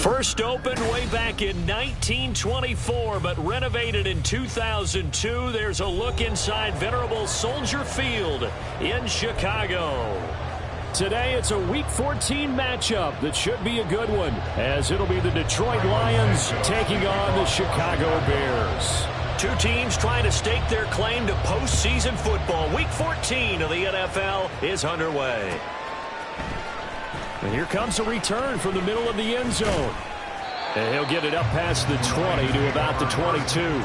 First opened way back in 1924, but renovated in 2002. There's a look inside venerable Soldier Field in Chicago. Today it's a Week 14 matchup that should be a good one, as it'll be the Detroit Lions taking on the Chicago Bears. Two teams trying to stake their claim to postseason football. Week 14 of the NFL is underway. And here comes a return from the middle of the end zone. And he'll get it up past the 20 to about the 22.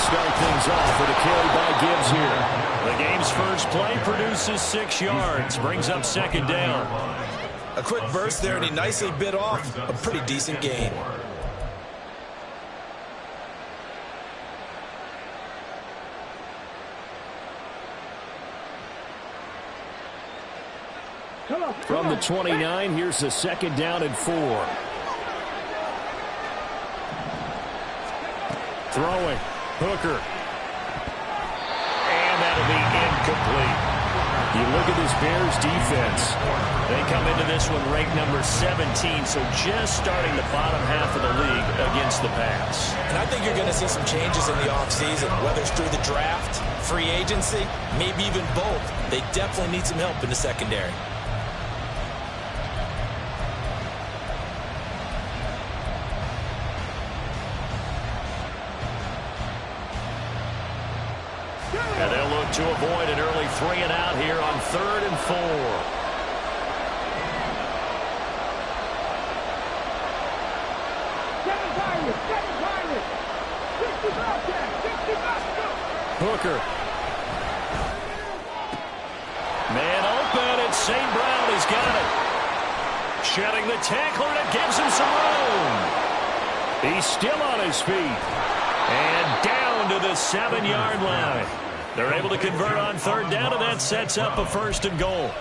Start things off with a carry by Gibbs here. The game's first play produces 6 yards, brings up second down. A quick burst there, and he nicely bit off a pretty decent gain. From the 29, here's a second down and 4. Throwing. Hooker. And that'll be incomplete. You look at this Bears defense. They come into this one ranked number 17, so just starting the bottom half of the league against the pass. And I think you're going to see some changes in the offseason, whether it's through the draft, free agency, maybe even both. They definitely need some help in the secondary. And they'll look to avoid an early 3-and-out here on 3rd and 4. Hooker. Man open, and St. Brown has got it. Shedding the tackler, and it gives him some room. He's still on his feet. And down to the 7-yard line. They're able to convert on 3rd down, and that sets up a 1st and goal.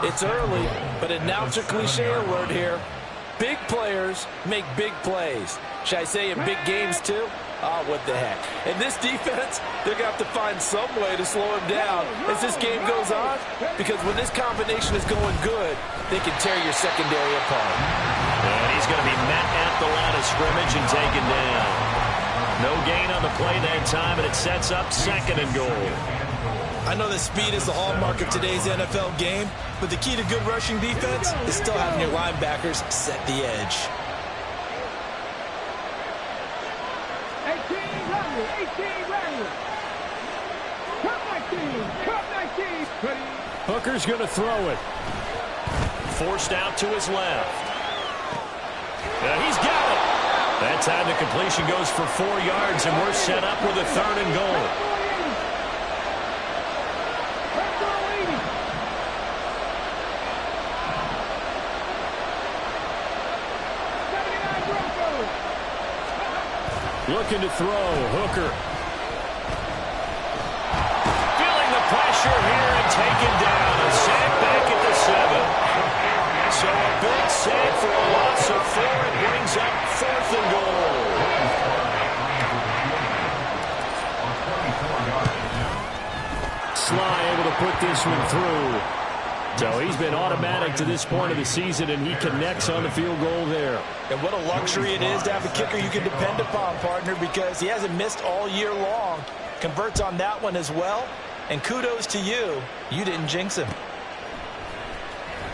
It's early, but announcer cliche alert here. Big players make big plays. Should I say in big games too? Oh, what the heck. And this defense, they're going to have to find some way to slow him down as this game goes on, because when this combination is going good, they can tear your secondary apart. And he's going to be met at the line of scrimmage and taken down. No gain on the play that time, and it sets up 2nd and goal. I know that speed is the hallmark of today's NFL game, but the key to good rushing defense is still having your linebackers set the edge. 18 ready. Cut 19. Hooker's going to throw it. Forced out to his left. And he's got it. That time the completion goes for 4 yards, and we're set up with a 3rd and goal. Looking to throw. Hooker. Feeling the pressure here and taken down. A sack back at the 7. So a big sack for a loss of 4. It brings up 4th and goal. Sly able to put this one through. So he's been automatic to this point of the season, and he connects on the field goal there. And what a luxury it is to have a kicker you can depend upon, partner, because he hasn't missed all year long. Converts on that one as well. And kudos to you. You didn't jinx him.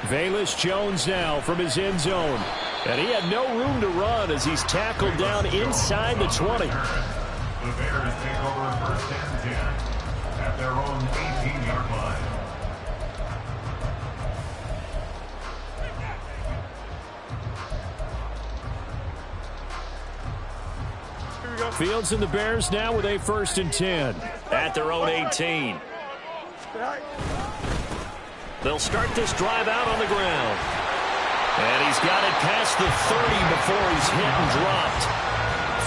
Velus Jones now from his end zone. And he had no room to run as he's tackled down inside the 20. The Bears take over 1st and 10 at their own 18-yard line. Fields and the Bears now with a 1st and 10. At their own 18. They'll start this drive out on the ground. And he's got it past the 30 before he's hit and dropped.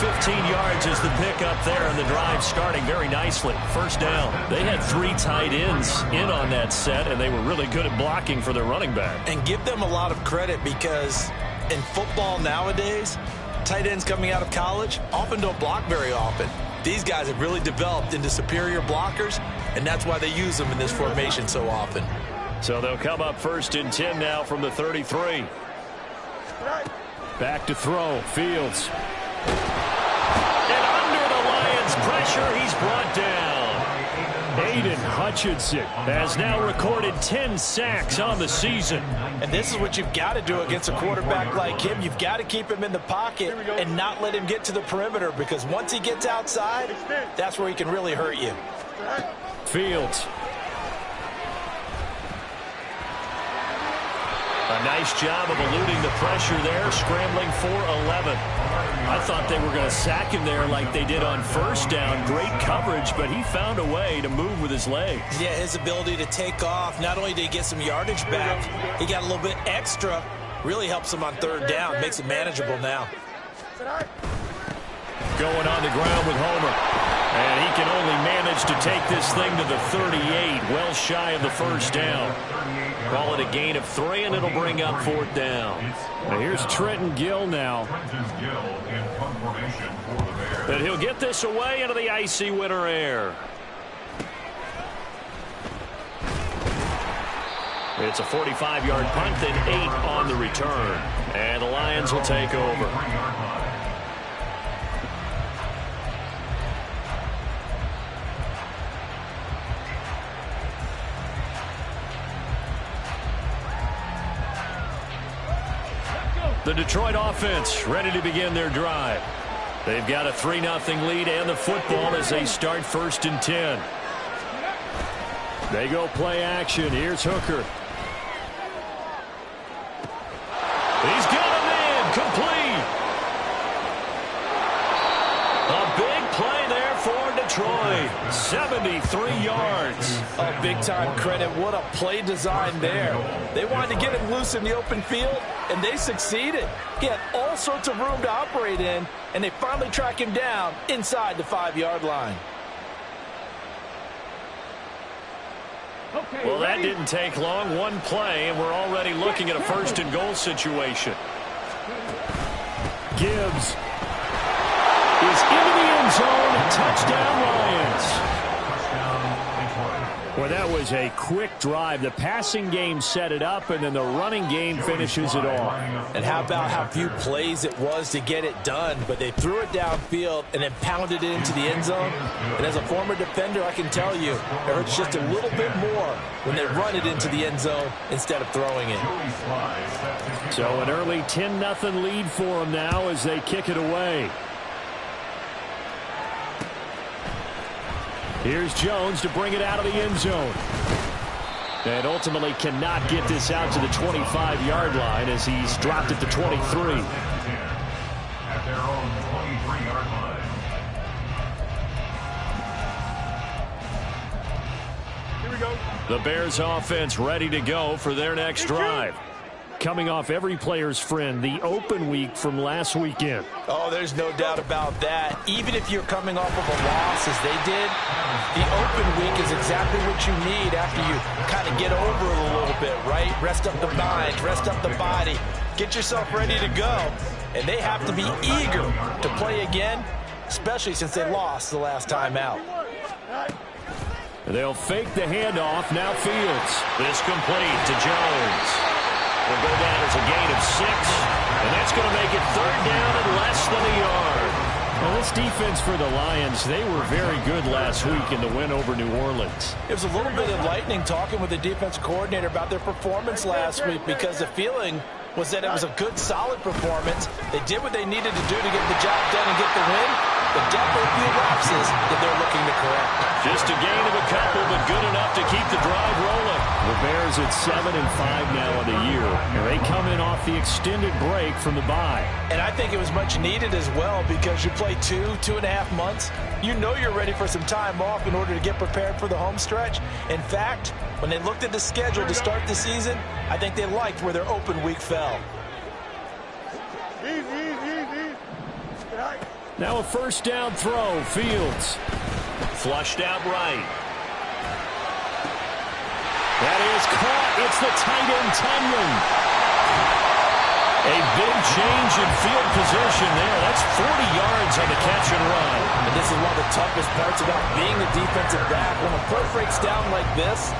15 yards is the pickup there, and the drive starting very nicely. First down. They had 3 tight ends in on that set, and they were really good at blocking for their running back. And give them a lot of credit, because in football nowadays, tight ends coming out of college often don't block very often. These guys have really developed into superior blockers, and that's why they use them in this formation so often. So they'll come up 1st and 10 now from the 33. Back to throw. Fields. And under the Lions' pressure, he's brought down. Aiden Hutchinson has now recorded 10 sacks on the season. And this is what you've got to do against a quarterback like him. You've got to keep him in the pocket and not let him get to the perimeter, because once he gets outside, that's where he can really hurt you. Fields. A nice job of eluding the pressure there, scrambling for 11. I thought they were going to sack him there like they did on first down. Great coverage, but he found a way to move with his legs. Yeah, his ability to take off, not only did he get some yardage back, he got a little bit extra. Really helps him on 3rd down, makes it manageable now. Going on the ground with Homer. And he can only manage to take this thing to the 38, well shy of the first down. Call it a gain of 3, and it'll bring up 4th down. Now here's Trenton Gill now. And he'll get this away into the icy winter air. It's a 45-yard punt, then 8 on the return. And the Lions will take over. The Detroit offense ready to begin their drive. They've got a 3-0 lead and the football as they start 1st and 10. They go play action. Here's Hooker. He's got him in. Complete. A big play there for Detroit. 73 yards. Oh, big-time credit. What a play design there. They wanted to get him loose in the open field, and they succeeded. He had all sorts of room to operate in, and they finally track him down inside the 5-yard line. Well, that didn't take long. One play, and we're already looking at a 1st and goal situation. Gibbs is into the end zone. Touchdown, Lions. Well, that was a quick drive. The passing game set it up, and then the running game finishes it off. And how about how few plays it was to get it done, but they threw it downfield and then pounded it into the end zone. And as a former defender, I can tell you, it hurts just a little bit more when they run it into the end zone instead of throwing it. So an early 10-0 lead for them now as they kick it away. Here's Jones to bring it out of the end zone. And ultimately cannot get this out to the 25-yard line as he's dropped it to 23. At their own 23-yard line. Here we go. The Bears offense ready to go for their next drive. Coming off every player's friend, the open week from last weekend. Oh, there's no doubt about that. Even if you're coming off of a loss as they did, the open week is exactly what you need after you kind of get over it a little bit, right? Rest up the mind, rest up the body, get yourself ready to go. And they have to be eager to play again, especially since they lost the last time out. They'll fake the handoff. Now Fields. This complete to Jones. Will go down as a gain of 6, and that's going to make it 3rd down and less than a yard. Well, this defense for the Lions, they were very good last week in the win over New Orleans. It was a little bit enlightening talking with the defense coordinator about their performance last week, because the feeling was that it was a good, solid performance. They did what they needed to do to get the job done and get the win, but definitely a few lapses that they're looking to correct. Just a gain of a couple, but good enough to keep the drive rolling. The Bears at 7-5 now on the year, and they come in off the extended break from the bye. And I think it was much needed as well, because you play 2.5 months. You know you're ready for some time off in order to get prepared for the home stretch. In fact, when they looked at the schedule to start the season, I think they liked where their open week fell. Now a first down throw. Fields. Flushed out right. That is caught. It's the tight end, Tunyon. A big change in field position there. That's 40 yards on the catch and run. And this is one of the toughest parts about being a defensive back. When a play breaks down like this,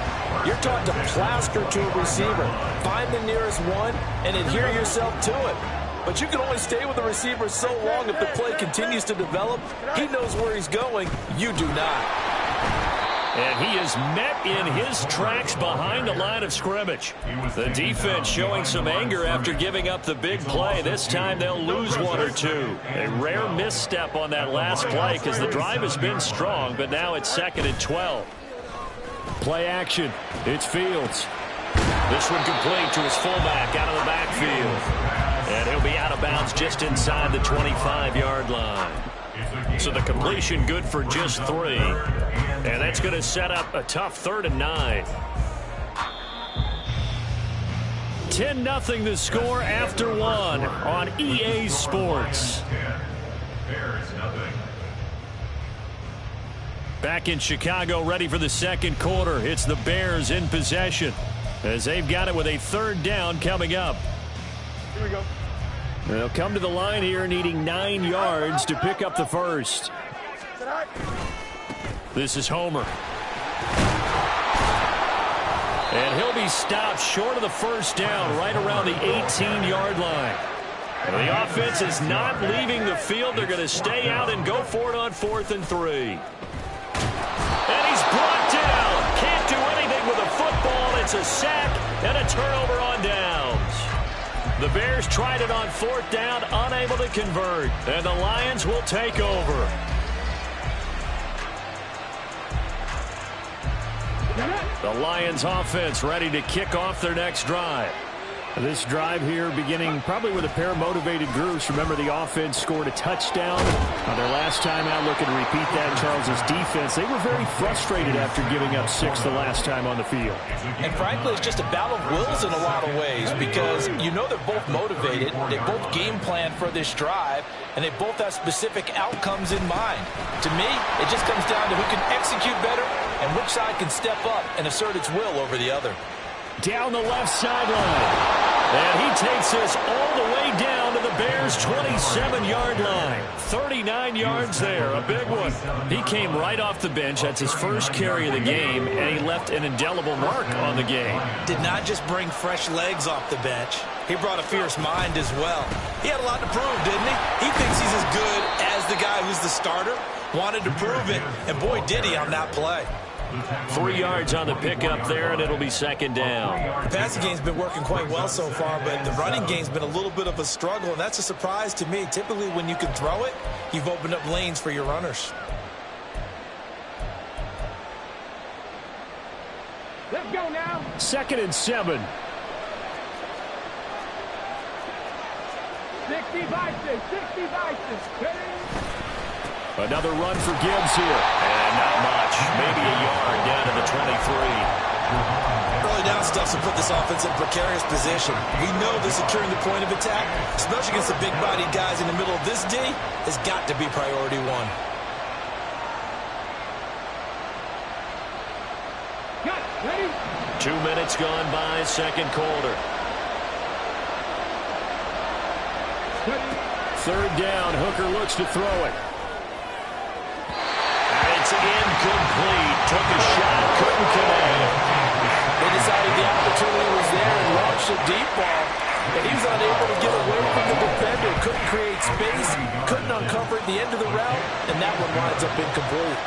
you're taught to plaster to a receiver. Find the nearest one and adhere yourself to it. But you can only stay with the receiver so long if the play continues to develop. He knows where he's going. You do not. And he is met in his tracks behind the line of scrimmage. The defense showing some anger after giving up the big play. This time they'll lose one or two. A rare misstep on that last play because the drive has been strong, but now it's 2nd and 12. Play action. It's Fields. This one complete to his fullback out of the backfield. And he'll be out of bounds just inside the 25-yard line. So the completion good for just 3. And that's going to set up a tough 3rd and 9. 10-0 the score after 1 on EA Sports. Back in Chicago, ready for the second quarter. It's the Bears in possession as they've got it with a 3rd down coming up. Here we go. They'll come to the line here needing 9 yards to pick up the first. This is Homer. And he'll be stopped short of the first down right around the 18-yard line. The offense is not leaving the field. They're going to stay out and go for it on 4th and 3. And he's brought down. Can't do anything with a football. It's a sack and a turnover on downs. The Bears tried it on 4th down, unable to convert. And the Lions will take over. The Lions offense ready to kick off their next drive. This drive here beginning probably with a pair of motivated groups. Remember, the offense scored a touchdown on their last time out. Looking to repeat that. Charles's defense, they were very frustrated after giving up 6 the last time on the field. And frankly, it's just a battle of wills in a lot of ways because you know they're both motivated. They both game plan for this drive, and they both have specific outcomes in mind. To me, it just comes down to who can execute better and which side can step up and assert its will over the other. Down the left sideline. And he takes this all the way down to the Bears' 27-yard line. 39 yards there, a big one. He came right off the bench. That's his first carry of the game, and he left an indelible mark on the game. Did not just bring fresh legs off the bench. He brought a fierce mind as well. He had a lot to prove, didn't he? He thinks he's as good as the guy who's the starter. Wanted to prove it, and boy, did he on that play. 3 yards on the pickup there, and it'll be 2nd down. The passing game's been working quite well so far, but the running game's been a little bit of a struggle, and that's a surprise to me. Typically, when you can throw it, you've opened up lanes for your runners. Let's go now. 2nd and 7. 60 Vices. 60 Vices. Another run for Gibbs here. And not much. Maybe a yard down to the 23. Early down stuff to put this offense in a precarious position. We know that securing the point of attack, especially against the big-bodied guys in the middle of this D, has got to be priority 1. Got ready. 2 minutes gone by, second quarter. 3rd down. Hooker looks to throw it. It's incomplete. Took a shot, couldn't connect. They decided the opportunity was there and launched a deep ball. And he was unable to get away from the defender. Couldn't create space, couldn't uncover at the end of the route, and that one winds up incomplete.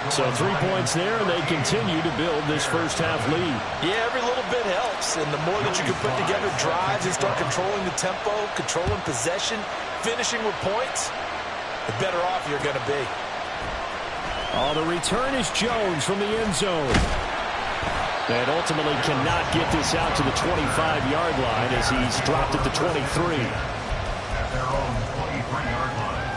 So 3 points there, and they continue to build this first-half lead. Yeah, every little bit helps, and the more that you can put together drives and start controlling the tempo, controlling possession, finishing with points, the better off you're going to be. Oh, the return is Jones from the end zone. And ultimately cannot get this out to the 25-yard line as he's dropped at the 23. At their own 23-yard line.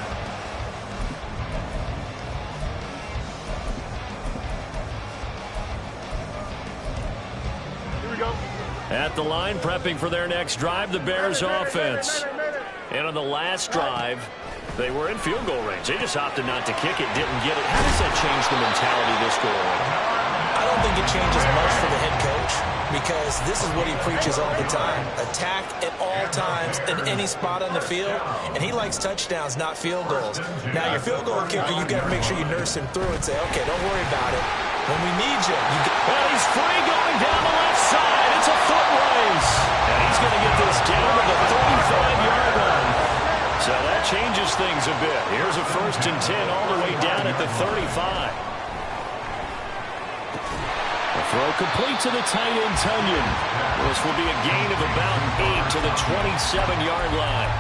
Here we go. At the line, prepping for their next drive, the Bears offense. And on the last drive, They were in field goal range. They just opted not to kick it, didn't get it. How does that change the mentality this go on? I don't think it changes much for the head coach because this is what he preaches all the time. Attack at all times in any spot on the field, and he likes touchdowns, not field goals. Now, your field goal kicker, you got to make sure you nurse him through and say, okay, don't worry about it. When we need you, well, he's free going down the left side. It's a foot race. And he's going to get this down to the 35-yard line. So that changes things a bit. Here's a 1st and 10 all the way down at the 35. The throw complete to the tight end, Tunyon. This will be a gain of about 8 to the 27-yard line.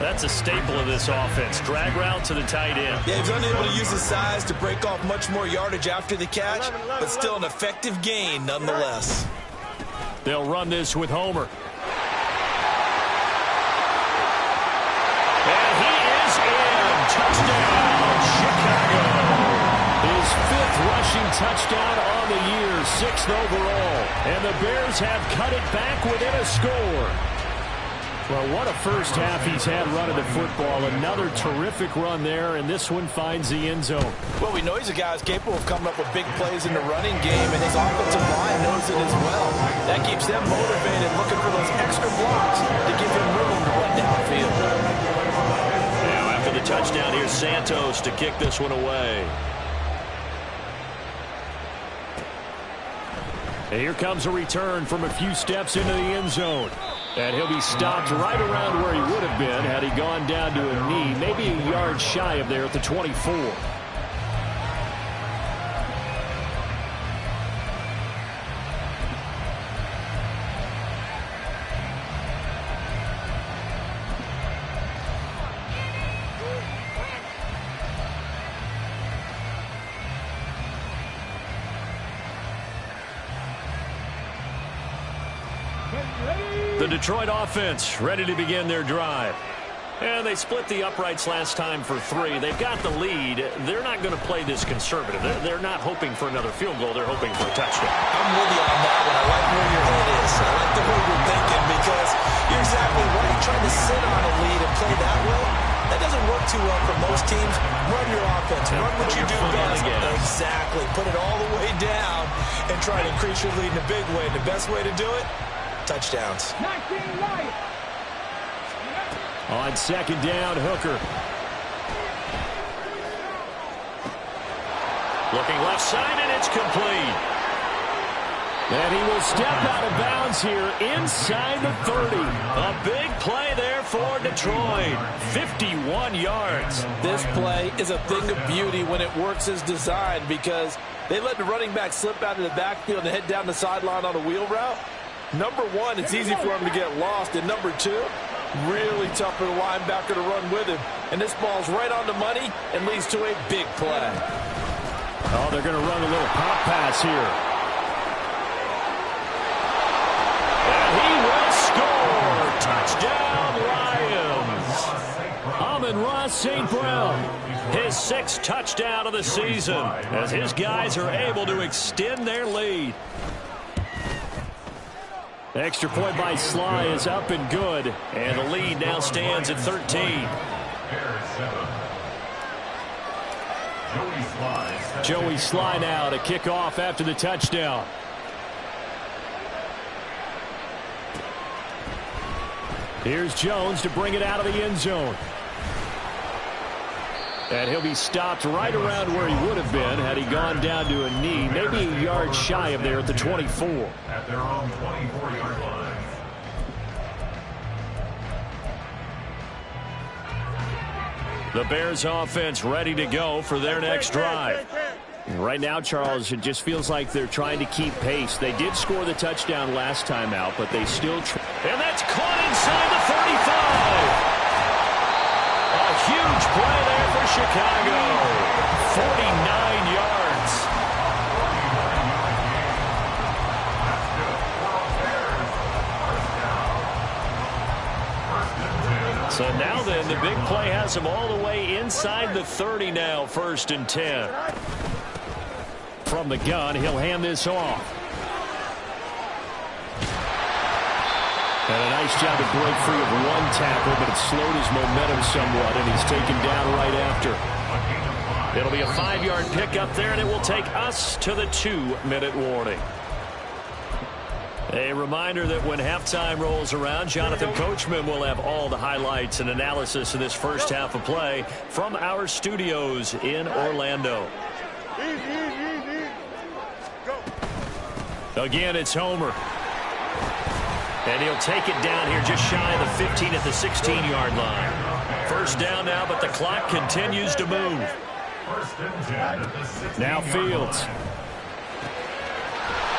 That's a staple of this offense. Drag route to the tight end. Yeah, he's unable to use his size to break off much more yardage after the catch, but still an effective gain nonetheless. They'll run this with Homer. And he is in. Touchdown, Chicago. His 5th rushing touchdown on the year, 6th overall. And the Bears have cut it back within a score. Well, what a first half he's had running the football. Another terrific run there, and this one finds the end zone. Well, we know he's a guy who's capable of coming up with big plays in the running game, and his offensive line knows it as well. That keeps them motivated, looking for those extra blocks to give him room to run downfield. Now, after the touchdown, here's Santos to kick this one away. And here comes a return from a few steps into the end zone. And he'll be stopped right around where he would have been had he gone down to a knee, maybe a yard shy of there at the 24. The Detroit offense ready to begin their drive. And they split the uprights last time for 3. They've got the lead. They're not going to play this conservative. They're not hoping for another field goal. They're hoping for a touchdown. I'm with you on that one. I like where your head is. I like the way you're thinking because you're exactly right. Trying to sit on a lead and play that way, that doesn't work too well for most teams. Run your offense. Run what you do best. Exactly. Put it all the way down and try to increase your lead in a big way. And the best way to do it, touchdowns. 19 right. On 2nd down, Hooker. Looking left side, and it's complete. And he will step out of bounds here inside the 30. A big play there for Detroit. 51 yards. This play is a thing of beauty when it works as designed because they let the running back slip out of the backfield and head down the sideline on a wheel route. Number one, it's easy for him to get lost. And number two, really tough for the linebacker to run with him. And this ball's right on the money and leads to a big play. Oh, they're going to run a little pop pass here. And he will score. Touchdown, Lions. Amon-Ra St. Brown. His 6th touchdown of the season as his guys are able to extend their lead. Extra point by Sly is up and good, and the lead now stands at 13. Joey Sly now to kick off after the touchdown. Here's Jones to bring it out of the end zone. And he'll be stopped right around where he would have been had he gone down to a knee, maybe a yard shy of there at the 24. At their own 24-yard line. The Bears offense ready to go for their next drive. Right now, Charles, it just feels like they're trying to keep pace. They did score the touchdown last time out, but they still and that's caught inside the 35. A huge play there for Chicago. 49 yards. So now then, the big play has them all the way inside the 30 now, 1st and 10. From the gun, he'll hand this off. And a nice job to break free of one tackle, but it slowed his momentum somewhat, and he's taken down right after. It'll be a 5-yard pickup there, and it will take us to the 2-minute warning. A reminder that when halftime rolls around, Jonathan Coachman will have all the highlights and analysis of this first half of play from our studios in Orlando. Again, it's Homer. And he'll take it down here just shy of the 15 at the 16-yard line. First down now, but the clock continues to move. Now Fields.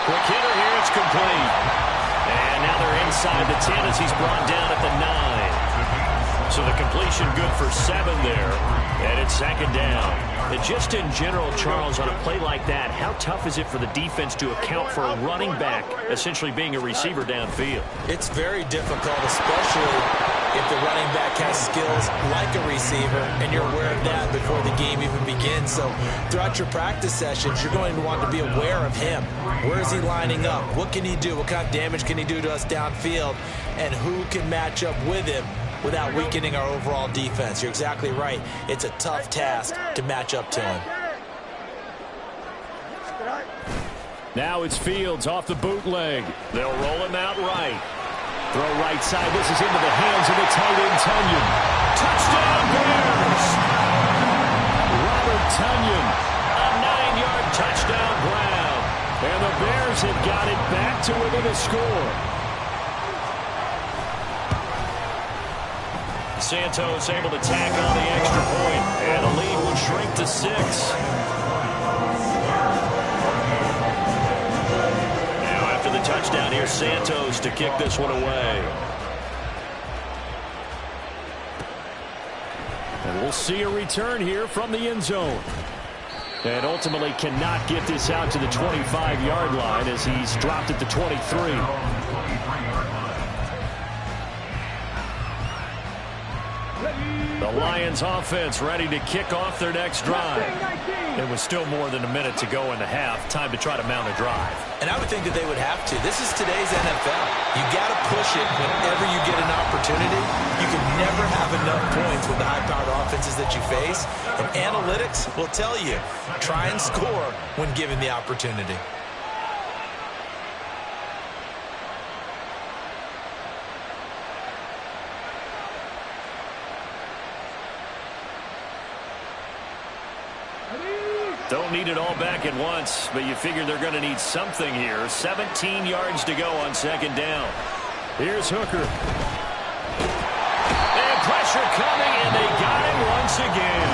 Quick hitter here, it's complete. And now they're inside the 10 as he's brought down at the 9. So the completion good for 7 there. And it's second down. And just in general, Charles, on a play like that, how tough is it for the defense to account for a running back essentially being a receiver downfield? It's very difficult, especially if the running back has skills like a receiver, and you're aware of that before the game even begins. So throughout your practice sessions, you're going to want to be aware of him. Where is he lining up? What can he do? What kind of damage can he do to us downfield? And who can match up with him without weakening our overall defense? You're exactly right. It's a tough task to match up to him. Now it's Fields off the bootleg. They'll roll him out right. Throw right side. This is into the hands of the tight end, Tunyon. Touchdown, Bears! Robert Tunyon. A 9-yard touchdown ground. And the Bears have got it back to within a score. Santos able to tack on the extra point, and the lead will shrink to 6. Now after the touchdown, here's Santos to kick this one away. And we'll see a return here from the end zone. And ultimately cannot get this out to the 25-yard line as he's dropped at the 23. The Lions offense ready to kick off their next drive. It was still more than a minute to go in the half. Time to try to mount a drive. And I would think that they would have to. This is today's NFL. You got to push it whenever you get an opportunity. You can never have enough points with the high-powered offenses that you face. And analytics will tell you, try and score when given the opportunity. Don't need it all back at once, but you figure they're going to need something here. 17 yards to go on second down. Here's Hooker. And pressure coming, and they got him once again.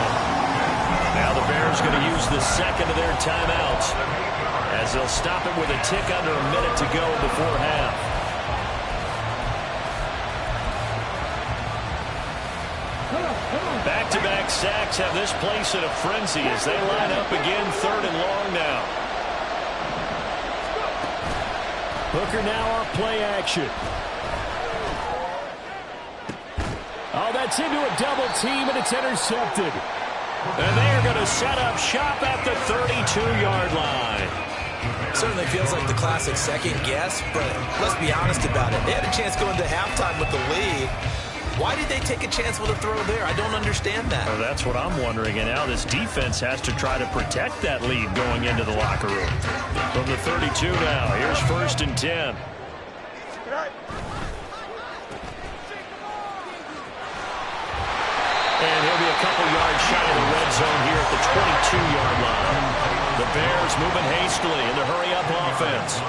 Now the Bears going to use the second of their timeouts as they'll stop it with a tick under a minute to go before half. Back-to-back sacks have this place in a frenzy as they line up again, 3rd and long now. Hooker now off play action. Oh, that's into a double team, and it's intercepted. And they are going to set up shop at the 32-yard line. Certainly feels like the classic second guess, but let's be honest about it. They had a chance going to halftime with the lead. Why did they take a chance with a throw there? I don't understand that. Well, that's what I'm wondering. And now this defense has to try to protect that lead going into the locker room. From the 32 now, here's 1st and 10. And he'll be a couple yards shy of the red zone here at the 22-yard line. The Bears moving hastily in the hurry-up offense.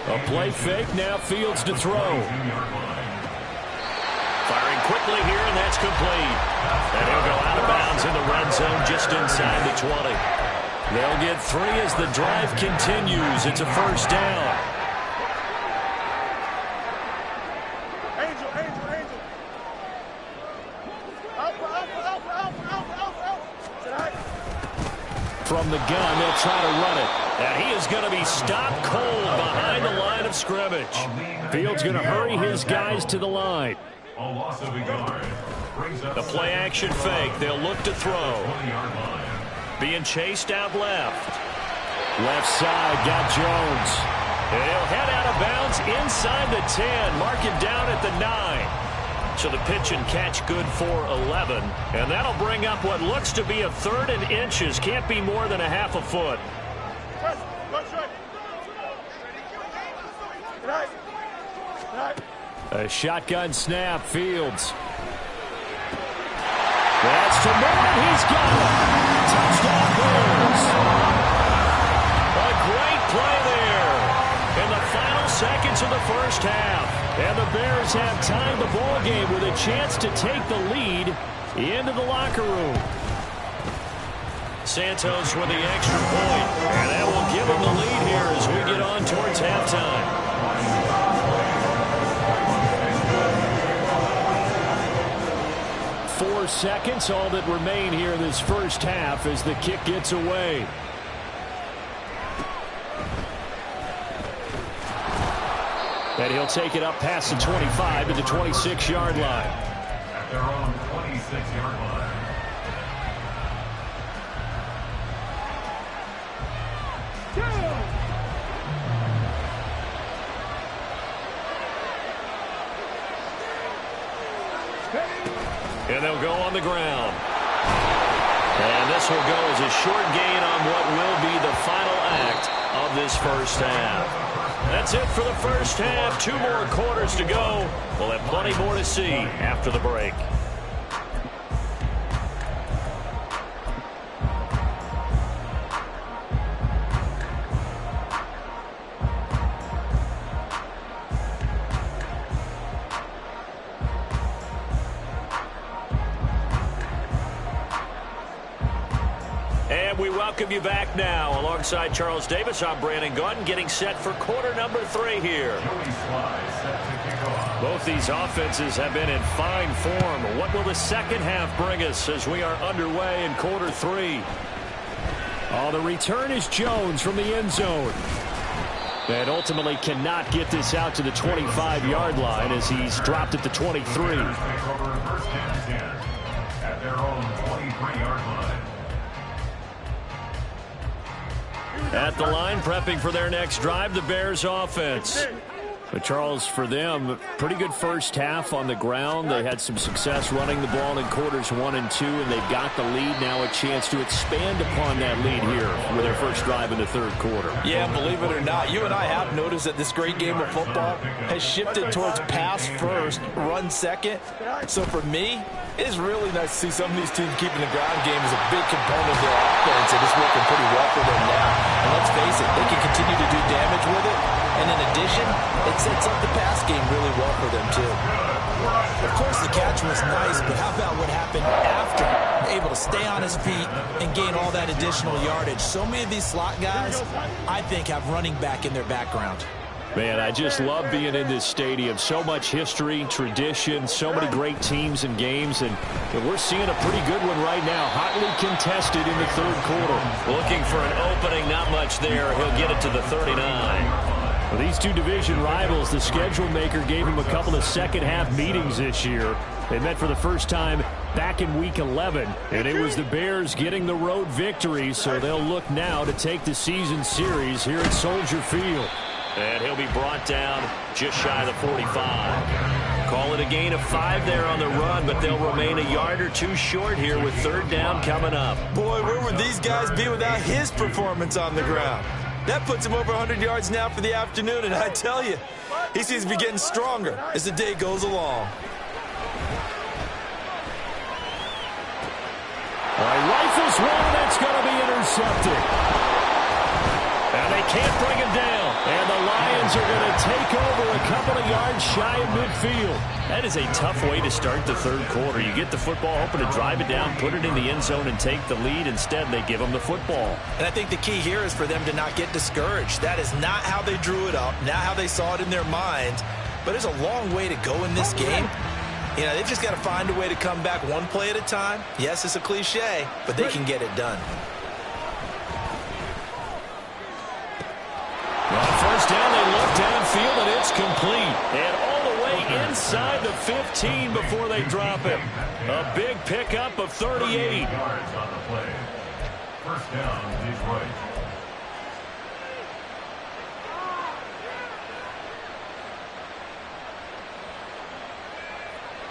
A play fake, now Fields to throw. Firing quickly here, and that's complete. And he'll go out of bounds in the red zone just inside the 20. They'll get 3 as the drive continues. It's a first down. From the gun, they'll try to run it. And he is going to be stopped cold behind the line of scrimmage. Fields going to hurry his guys to the line. The play action fake. They'll look to throw. Being chased out left. Left side, got Jones. And he'll head out of bounds inside the 10. Mark him down at the 9. So the pitch and catch good for 11. And that'll bring up what looks to be a 3rd and inches. Can't be more than a half a foot. A shotgun snap, Fields. That's to Moore, he's got it. Touchdown Bears. A great play there in the final seconds of the first half. And the Bears have tied the ball game with a chance to take the lead into the locker room. Santos with the extra point, and that will give him the lead here as we get on towards halftime. Four seconds, all that remain here in this first half as the kick gets away. And he'll take it up past the 25 to the 26-yard line. At their own 26-yard line. And they'll go on the ground. And this will go as a short gain on what will be the final act of this first half. That's it for the first half. 2 more quarters to go. We'll have plenty more to see after the break. We welcome you back now. Alongside Charles Davis, I'm Brandon Gaudin, getting set for quarter number 3 here. Both these offenses have been in fine form. What will the second half bring us as we are underway in quarter 3? Oh, the return is Jones from the end zone. And ultimately cannot get this out to the 25-yard line as he's dropped at the 23. At their own 23-yard line. At the line, prepping for their next drive, the Bears offense. But Charles, for them, pretty good first half on the ground. They had some success running the ball in quarters 1 and 2, and they've got the lead. Now a chance to expand upon that lead here with their first drive in the third quarter. Yeah, believe it or not, you and I have noticed that this great game of football has shifted towards pass first, run second. So for me, it is really nice to see some of these teams keeping the ground game as a big component of their offense, and it's working pretty well for them now. And let's face it, they can continue to do damage with it. And in addition, it sets up the pass game really well for them, too. Of course, the catch was nice, but how about what happened after? Able to stay on his feet and gain all that additional yardage. So many of these slot guys, I think, have running back in their background. Man, I just love being in this stadium. So much history, tradition, so many great teams and games, and we're seeing a pretty good one right now. Hotly contested in the third quarter. Looking for an opening, not much there. He'll get it to the 39. Well, these two division rivals, the schedule maker gave them a couple of second-half meetings this year. They met for the first time back in Week 11, and it was the Bears getting the road victory, so they'll look now to take the season series here at Soldier Field. And he'll be brought down just shy of the 45. Call it a gain of 5 there on the run, but they'll remain a yard or 2 short here with third down coming up. Boy, where would these guys be without his performance on the ground? That puts him over 100 yards now for the afternoon, and I tell you, he seems to be getting stronger as the day goes along. All right, rifles one, that's going to be intercepted. And they can't bring him down. And the Lions are going to take over a couple of yards shy of midfield. That is a tough way to start the third quarter. You get the football, hoping to drive it down, put it in the end zone, and take the lead. Instead, they give them the football. And I think the key here is for them to not get discouraged. That is not how they drew it up, not how they saw it in their minds. But there's a long way to go in this game. You know, they've just got to find a way to come back one play at a time. Yes, it's a cliche, but they can get it done. On first down, they look downfield, and it's complete. And all the way inside the 15 before they drop it. A big pickup of 38. Yards on the play. First down, Detroit.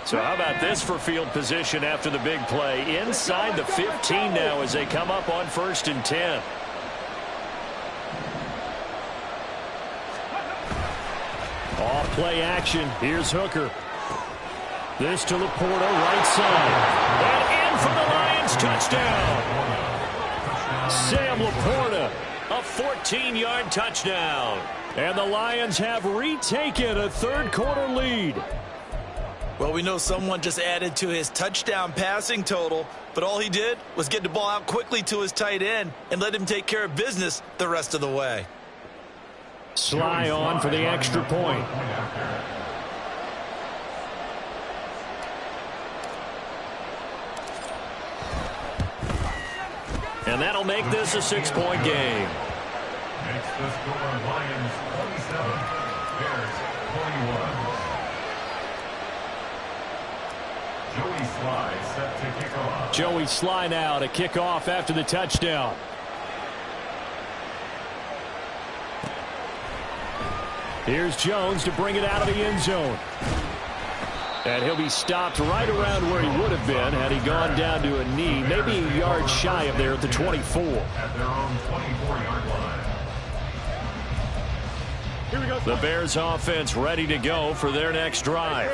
So how about this for field position after the big play? Inside the 15 now as they come up on 1st and 10. Off play action. Here's Hooker. This to Laporta, right side. And in for the Lions, touchdown. Sam Laporta, a 14-yard touchdown. And the Lions have retaken a third-quarter lead. Well, we know someone just added to his touchdown passing total, but all he did was get the ball out quickly to his tight end and let him take care of business the rest of the way. Sly on for the extra point. And that'll make this a 6-point game. Makes the score Lions 27, Bears 21. Joey Sly set to kick off. Joey Sly now to kick off after the touchdown. Here's Jones to bring it out of the end zone. And he'll be stopped right around where he would have been had he gone down to a knee, maybe a yard shy of there at the 24. At their own 24-yard line. Here we go. The Bears offense ready to go for their next drive.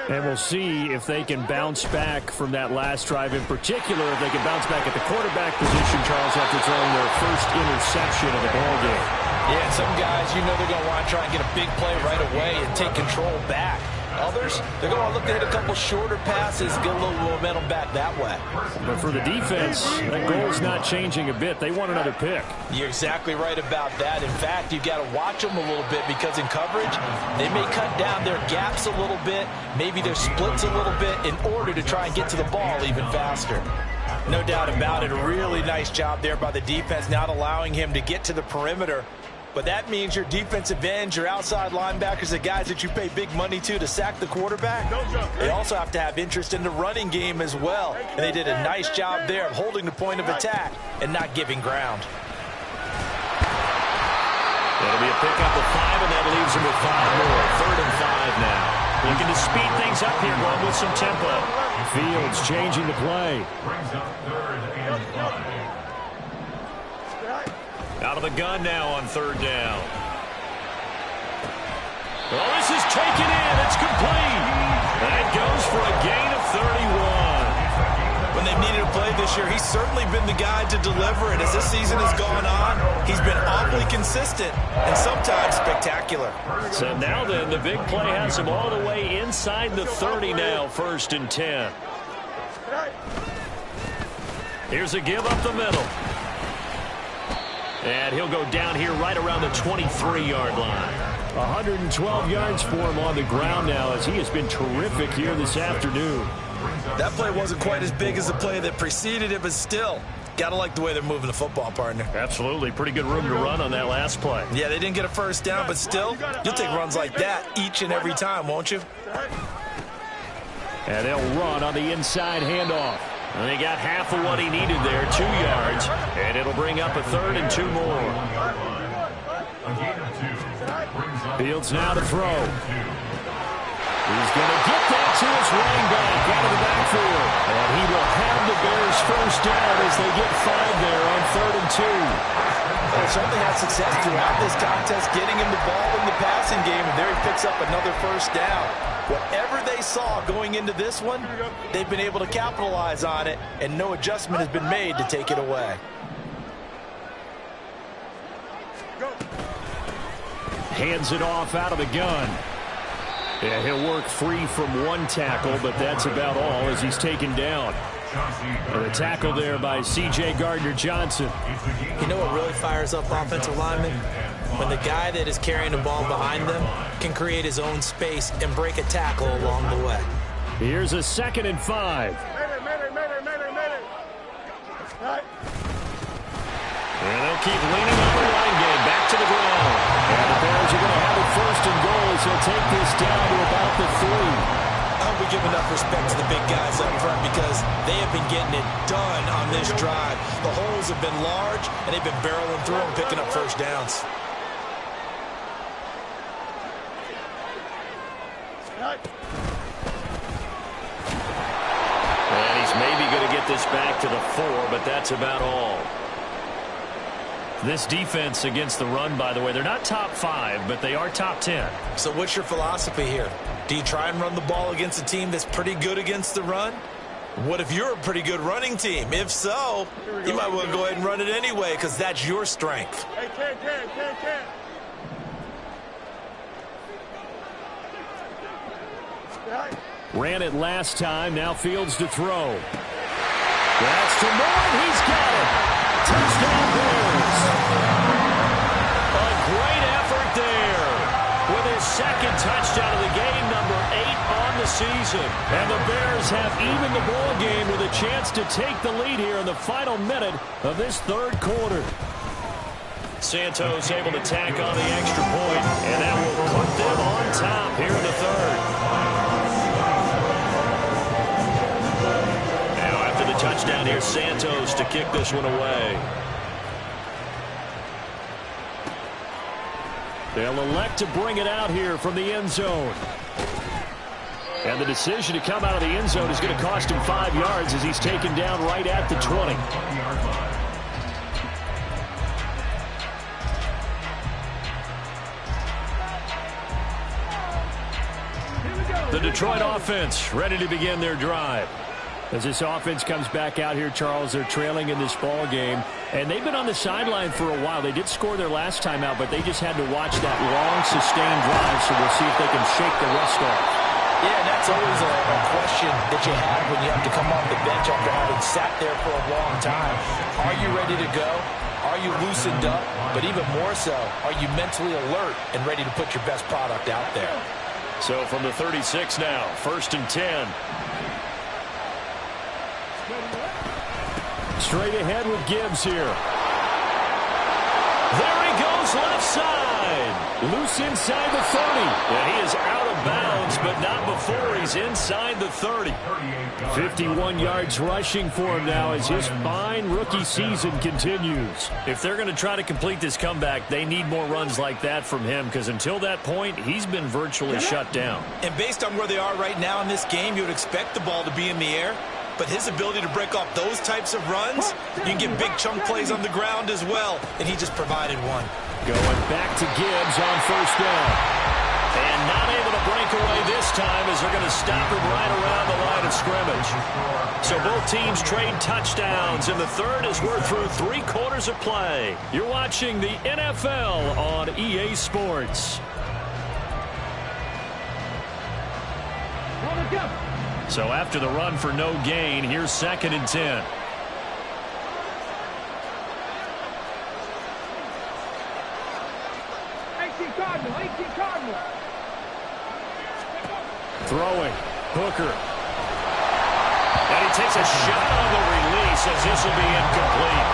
And we'll see if they can bounce back from that last drive, in particular if they can bounce back at the quarterback position, Charles, after throwing their first interception of the ballgame. Yeah, some guys, you know they're going to want to try and get a big play right away and take control back. Others, they're going to look to hit a couple shorter passes, get a little momentum back that way. But for the defense, that goal's not changing a bit. They want another pick. You're exactly right about that. In fact, you've got to watch them a little bit because in coverage, they may cut down their gaps a little bit, maybe their splits a little bit in order to try and get to the ball even faster. No doubt about it. A really nice job there by the defense, not allowing him to get to the perimeter. But that means your defensive ends, your outside linebackers, the guys that you pay big money to sack the quarterback, they also have to have interest in the running game as well. And they did a nice job there of holding the point of attack and not giving ground. That'll be a pickup of 5, and that leaves them with 5 more. 3rd and 5 now. Looking to speed things up here, going with some tempo. Fields changing the play. Brings up 3rd and 5. Out of the gun now on 3rd down. Well, this is taken in. It's complete. That goes for a gain of 31. When they've needed a play this year, he's certainly been the guy to deliver it. As this season has gone on, he's been awfully consistent and sometimes spectacular. So now then, the big play has him all the way inside the 30 now, 1st and 10. Here's a give up the middle. And he'll go down here right around the 23-yard line. 112 yards for him on the ground now as he has been terrific here this afternoon. That play wasn't quite as big as the play that preceded it, but still, got to like the way they're moving the football, partner. Absolutely. Pretty good room to run on that last play. Yeah, they didn't get a first down, but still, you'll take runs like that each and every time, won't you? And they'll run on the inside handoff. And they got half of what he needed there, 2 yards. And it'll bring up a 3rd and 2 more. Fields now to throw. He's going to get that to his running back out of the backfield. And he will have the Bears first down as they get 5 there on 3rd and 2. Well, certainly had success throughout this contest, getting him the ball in the passing game, and there he picks up another first down. Whatever they saw going into this one, they've been able to capitalize on it, and no adjustment has been made to take it away. Hands it off out of the gun. Yeah, he'll work free from one tackle, but that's about all as he's taken down. And a tackle there by C.J. Gardner-Johnson. You know what really fires up offensive linemen? When the guy that is carrying the ball behind them can create his own space and break a tackle along the way. Here's a 2nd and 5. And they'll keep leaning on the line game. Back to the ground. And the Bears are going to have it 1st and goal as they'll take this down to about the 3. I hope we give enough respect to the big guys up front because they have been getting it done on this drive. The holes have been large, and they've been barreling through them, picking up first downs. this back to the 4, but that's about all. This defense against the run, by the way, they're not top 5, but they are top 10. So what's your philosophy here? Do you try and run the ball against a team that's pretty good against the run? What if you're a pretty good running team? If so, you might want to go ahead and run it anyway because that's your strength. Hey, Ken. Ran it last time. Now Fields to throw. That's to Moore. He's got it. Touchdown Bears. A great effort there. With his second touchdown of the game, number 8 on the season. And the Bears have evened the ball game with a chance to take the lead here in the final minute of this third quarter. Santos able to tack on the extra point, and that will put them on top here in the third. Now after the touchdown here, Santos to kick this one away. They'll elect to bring it out here from the end zone. And the decision to come out of the end zone is going to cost him 5 yards as he's taken down right at the 20. The Detroit offense ready to begin their drive. As this offense comes back out here, Charles, they're trailing in this ball game. And they've been on the sideline for a while. They did score their last time out, but they just had to watch that long, sustained drive, so we'll see if they can shake the rust off. Yeah, that's always a question that you have when you have to come off the bench after having sat there for a long time. Are you ready to go? Are you loosened up? But even more so, are you mentally alert and ready to put your best product out there? So from the 36 now, 1st and 10. Straight ahead with Gibbs here. There he goes left side. Loose inside the 30. Yeah, he is out of bounds, but not before he's inside the 30. 51 yards rushing for him now as his fine rookie season continues. If they're going to try to complete this comeback, they need more runs like that from him, because until that point, he's been virtually shut down. And based on where they are right now in this game, you would expect the ball to be in the air. But his ability to break off those types of runs, you can get big chunk plays on the ground as well. And he just provided one. Going back to Gibbs on 1st down. And not able to break away this time as they're going to stop him right around the line of scrimmage. So both teams trade touchdowns, and the third as we're through 3 quarters of play. You're watching the NFL on EA Sports. So after the run for no gain, here's 2nd and 10. 18 Cardinal. Throwing. Hooker. And he takes a shot on the release as this will be incomplete.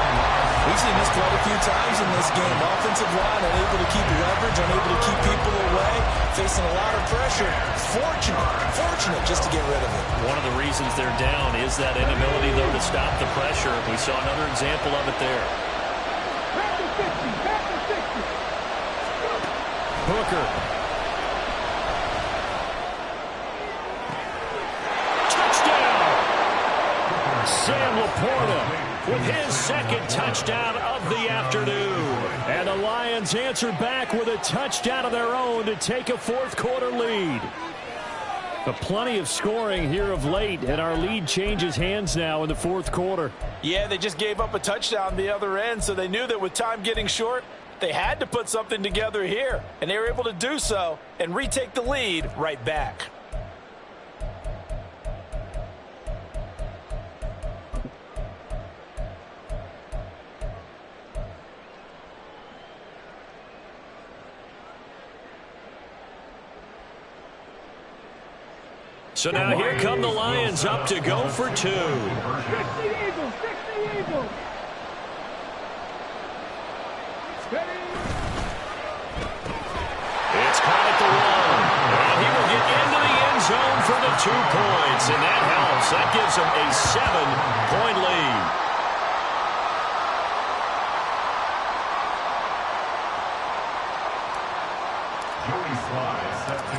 We've seen this quite a few times in this game. Offensive line unable to keep leverage, unable to keep people away, facing a lot of pressure. Fortunate just to get rid of it. One of the reasons they're down is that inability, though, to stop the pressure. We saw another example of it there. Hooker. Touchdown! Sam Laporta with his 2nd touchdown of the afternoon. And the Lions answer back with a touchdown of their own to take a 4th quarter lead. But plenty of scoring here of late, and our lead changes hands now in the 4th quarter. Yeah, they just gave up a touchdown the other end, so they knew that with time getting short, they had to put something together here. And they were able to do so and retake the lead right back. So now here come the Lions up to go for 2. 60 Eagles. It's caught at the 1. And he will get into the end zone for the 2 points. And that helps. That gives him a 7-point lead.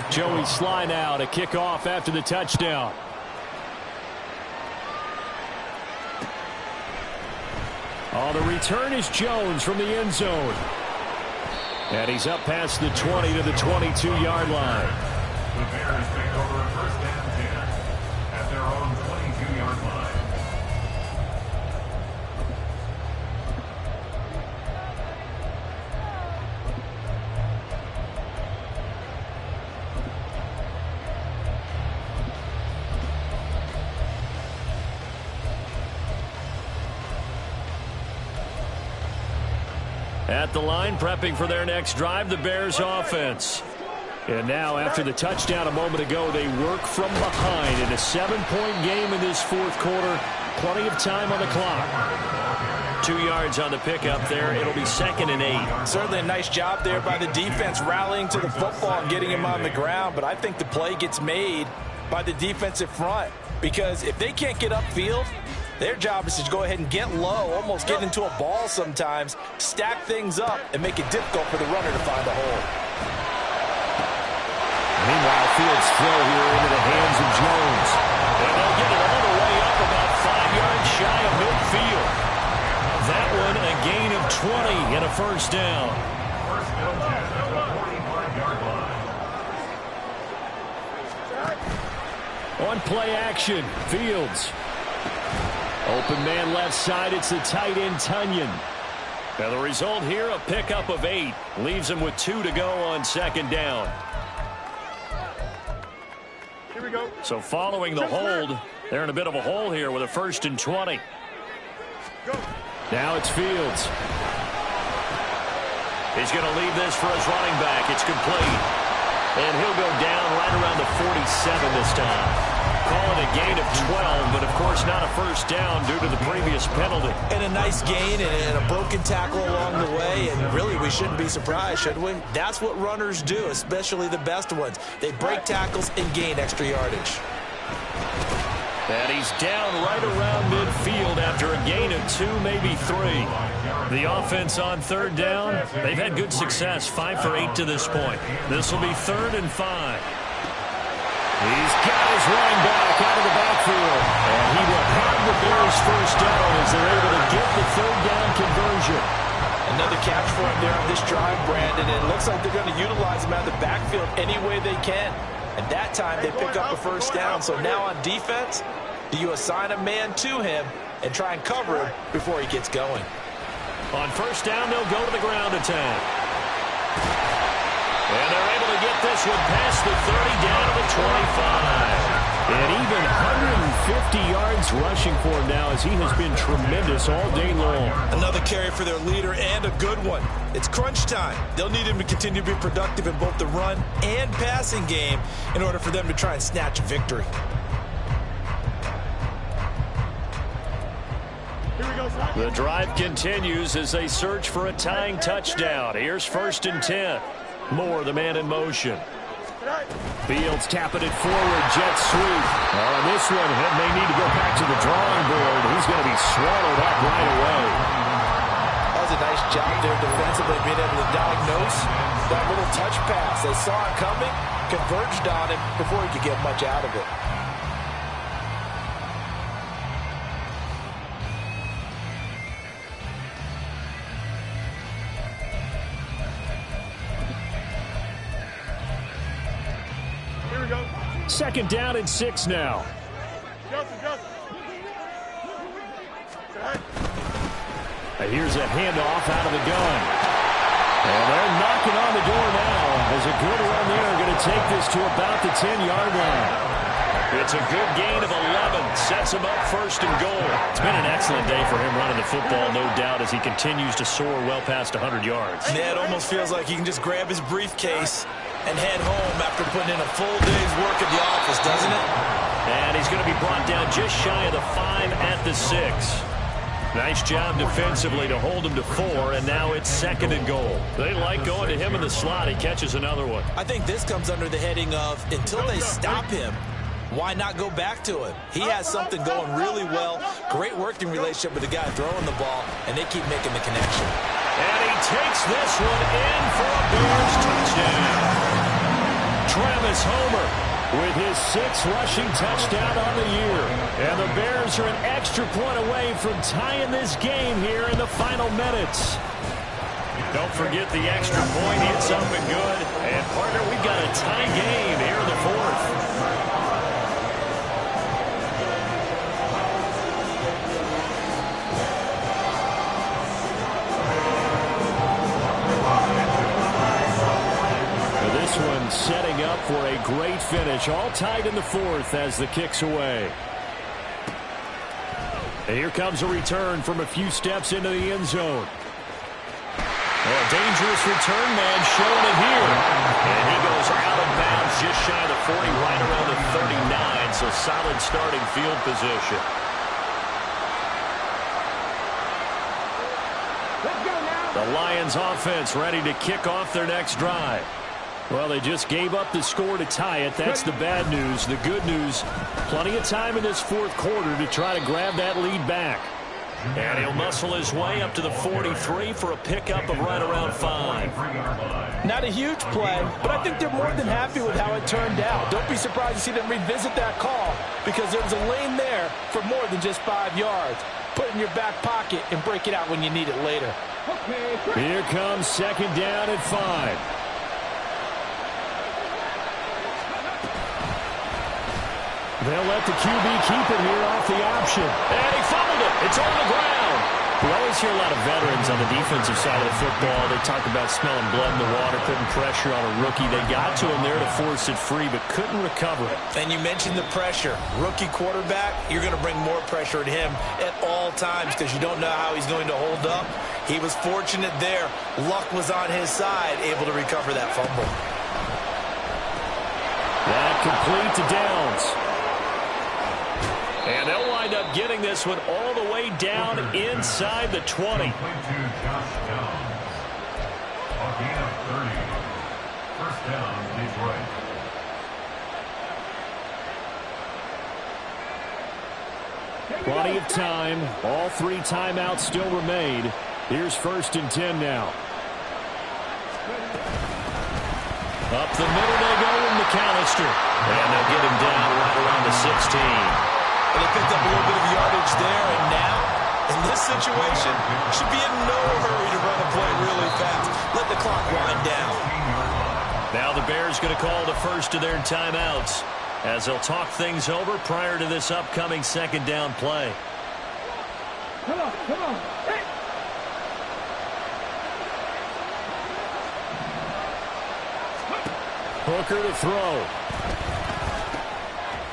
Joey Sly now to kick off after the touchdown. Oh, the return is Jones from the end zone. And he's up past the 20 to the 22-yard line. The Bears take over first and 10 at their own 22-yard line. At the line, prepping for their next drive, the Bears offense. And now, after the touchdown a moment ago, they work from behind in a 7-point game in this fourth quarter. Plenty of time on the clock. 2 yards on the pickup there. It'll be 2nd and 8. Certainly a nice job there by the defense rallying to the football and getting him on the ground. But I think the play gets made by the defensive front. Because if they can't get upfield, their job is to go ahead and get low, almost get into a ball sometimes, stack things up, and make it difficult for the runner to find a hole. Meanwhile, Fields throw here into the hands of Jones. And they'll get it all the way up about 5 yards shy of midfield. That one a gain of 20 and a first down. First and 10 at the 45-yard line. On play action, Fields. Open man left side, it's the tight end Tunyon. Now the result here, a pickup of 8. Leaves him with 2 to go on 2nd down. Here we go. So following the hold, they're in a bit of a hole here with a 1st and 20. Go. Now it's Fields. He's going to leave this for his running back. It's complete. And he'll go down right around the 47 this time. Call it a gain of 12, but of course not a first down due to the previous penalty. And a nice gain and a broken tackle along the way, and really we shouldn't be surprised, should we? That's what runners do, especially the best ones. They break tackles and gain extra yardage. And he's down right around midfield after a gain of 2, maybe 3. The offense on 3rd down, they've had good success, 5 for 8 to this point. This will be 3rd and 5. He's got his running back out of the backfield. And he will have the Bears first down as they're able to get the 3rd down conversion. Another catch for him there on this drive, Brandon. And it looks like they're going to utilize him out of the backfield any way they can. And that time they pick up the first down. So now on defense, do you assign a man to him and try and cover him before he gets going? On first down, they'll go to the ground attack. And they're able to get this one past the 30 down to the 25. And even 150 yards rushing for him now as he has been tremendous all day long. Another carry for their leader and a good one. It's crunch time. They'll need him to continue to be productive in both the run and passing game in order for them to try and snatch a victory. The drive continues as they search for a tying touchdown. Here's 1st and 10. Moore, the man in motion. Fields tapping it forward, jet sweep. On this one, he may need to go back to the drawing board. He's going to be swallowed up right away. That was a nice job there defensively, being able to diagnose that little touch pass. They saw it coming, converged on him before he could get much out of it. Second down and 6 now. Here's a handoff out of the gun. And they're knocking on the door now as a good run there going to take this to about the 10-yard line. It's a good gain of 11. Sets him up 1st and goal. It's been an excellent day for him running the football, no doubt, as he continues to soar well past 100 yards. Yeah, it almost feels like he can just grab his briefcase and head home after putting in a full day's work at the office, doesn't it? And he's going to be brought down just shy of the 5 at the 6. Nice job defensively to hold him to 4, and now it's 2nd and goal. They like going to him in the slot. He catches another one. I think this comes under the heading of, until they stop him, why not go back to him? He has something going really well. Great working relationship with the guy throwing the ball, and they keep making the connection. And he takes this one in for a Bears touchdown. Travis Homer with his 6th rushing touchdown on the year. And the Bears are an extra point away from tying this game here in the final minutes. Don't forget the extra point. It's up and good. And, partner, we've got a tie game here in the 4th. This one setting up for a great finish. All tied in the 4th as the kick's away. And here comes a return from a few steps into the end zone. Well, a dangerous return man showing it here. And he goes out of bounds just shy of the 40, right around the 39. So solid starting field position. The Lions offense ready to kick off their next drive. Well, they just gave up the score to tie it. That's the bad news. The good news, plenty of time in this 4th quarter to try to grab that lead back. And he'll muscle his way up to the 43 for a pickup of right around 5. Not a huge play, but I think they're more than happy with how it turned out. Don't be surprised to see them revisit that call because there was a lane there for more than just 5 yards. Put it in your back pocket and break it out when you need it later. Here comes 2nd down and 5. They'll let the QB keep it here off the option. And he fumbled it. It's on the ground. We always hear a lot of veterans on the defensive side of the football. They talk about smelling blood in the water, putting pressure on a rookie. They got to him there to force it free, but couldn't recover it. And you mentioned the pressure. Rookie quarterback, you're going to bring more pressure at him at all times because you don't know how he's going to hold up. He was fortunate there. Luck was on his side, able to recover that fumble. That complete to Downs. And they'll wind up getting this one all the way down inside the 20. Plenty of time. All 3 timeouts still remain. Here's 1st and 10 now. Up the middle they go with McAllister. And they'll get him down right around the 16. And they picked up a little bit of yardage there, and now, in this situation, should be in no hurry to run a play really fast. Let the clock wind down. Now the Bears going to call the first of their timeouts as they'll talk things over prior to this upcoming 2nd down play. Come on. Hey. Hooker to throw.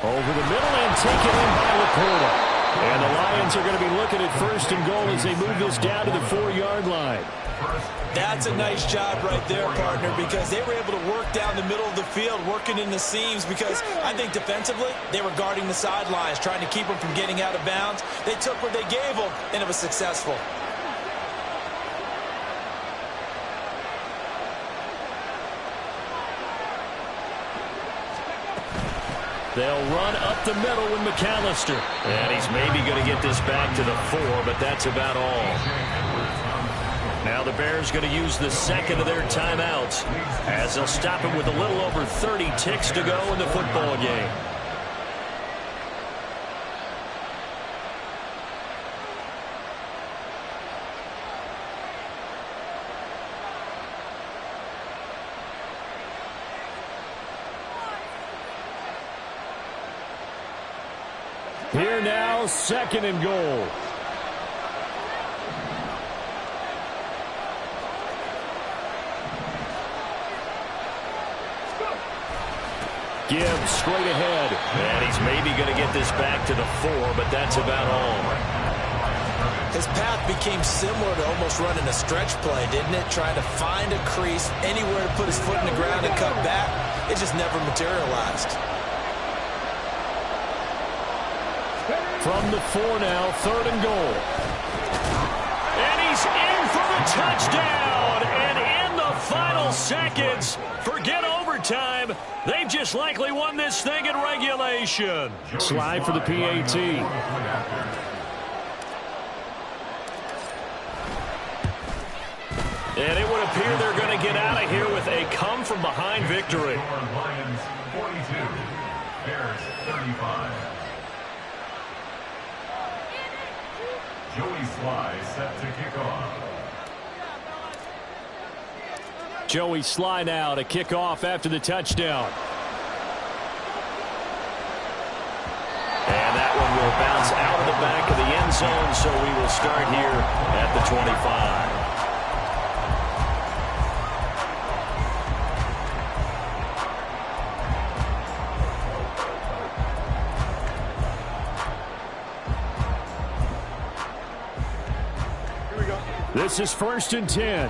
Over the middle and taken in by Laporta. And the Lions are going to be looking at 1st and goal as they move this down to the 4-yard line. That's a nice job right there, partner, because they were able to work down the middle of the field, working in the seams, because I think defensively they were guarding the sidelines, trying to keep them from getting out of bounds. They took what they gave them, and it was successful. They'll run up the middle with McAllister. And he's maybe going to get this back to the 4, but that's about all. Now the Bears going to use the 2nd of their timeouts as they'll stop it with a little over 30 ticks to go in the football game. Here now, 2nd and goal. Gibbs straight ahead. And he's maybe going to get this back to the 4, but that's about all. His path became similar to almost running a stretch play, didn't it? Trying to find a crease, anywhere to put his foot in the ground and cut back. It just never materialized. From the 4 now, 3rd and goal. And he's in for the touchdown. And in the final seconds, forget overtime. They've just likely won this thing in regulation. Slide for the PAT. And it would appear they're going to get out of here with a come-from-behind victory. Lions 42, Bears 35. Joey Sly set to kick off. Joey Sly now to kick off after the touchdown. And that one will bounce out of the back of the end zone, so we will start here at the 25. This is 1st and 10.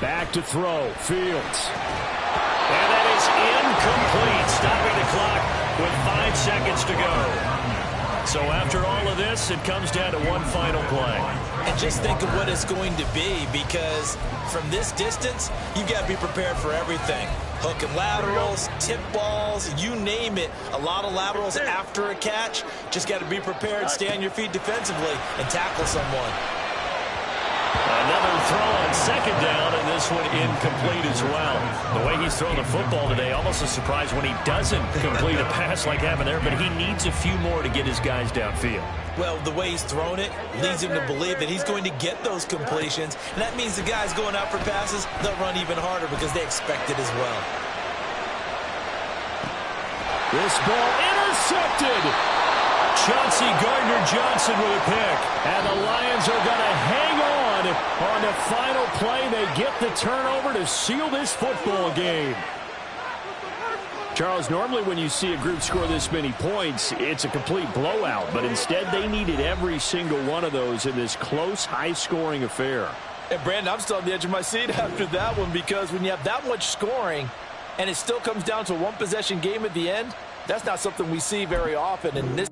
Back to throw. Fields. And that is incomplete, stopping the clock with 5 seconds to go. So after all of this, it comes down to one final play. And just think of what it's going to be, because from this distance, you've got to be prepared for everything. Hook and laterals, tip balls, you name it. A lot of laterals after a catch. Just got to be prepared, stay on your feet defensively, and tackle someone. Another throw on 2nd down, and this one incomplete as well. The way he's throwing the football today, almost a surprise when he doesn't complete a pass like happened there, but he needs a few more to get his guys downfield. Well, the way he's thrown it leads him to believe that he's going to get those completions, and that means the guys going out for passes, they'll run even harder because they expect it as well. This ball intercepted. Chauncey Gardner-Johnson with a pick. And the Lions are going to hang on the final play. They get the turnover to seal this football game. Charles, normally when you see a group score this many points, it's a complete blowout. But instead, they needed every single one of those in this close, high-scoring affair. And, Brandon, I'm still on the edge of my seat after that one, because when you have that much scoring and it still comes down to a one-possession game at the end, that's not something we see very often. And this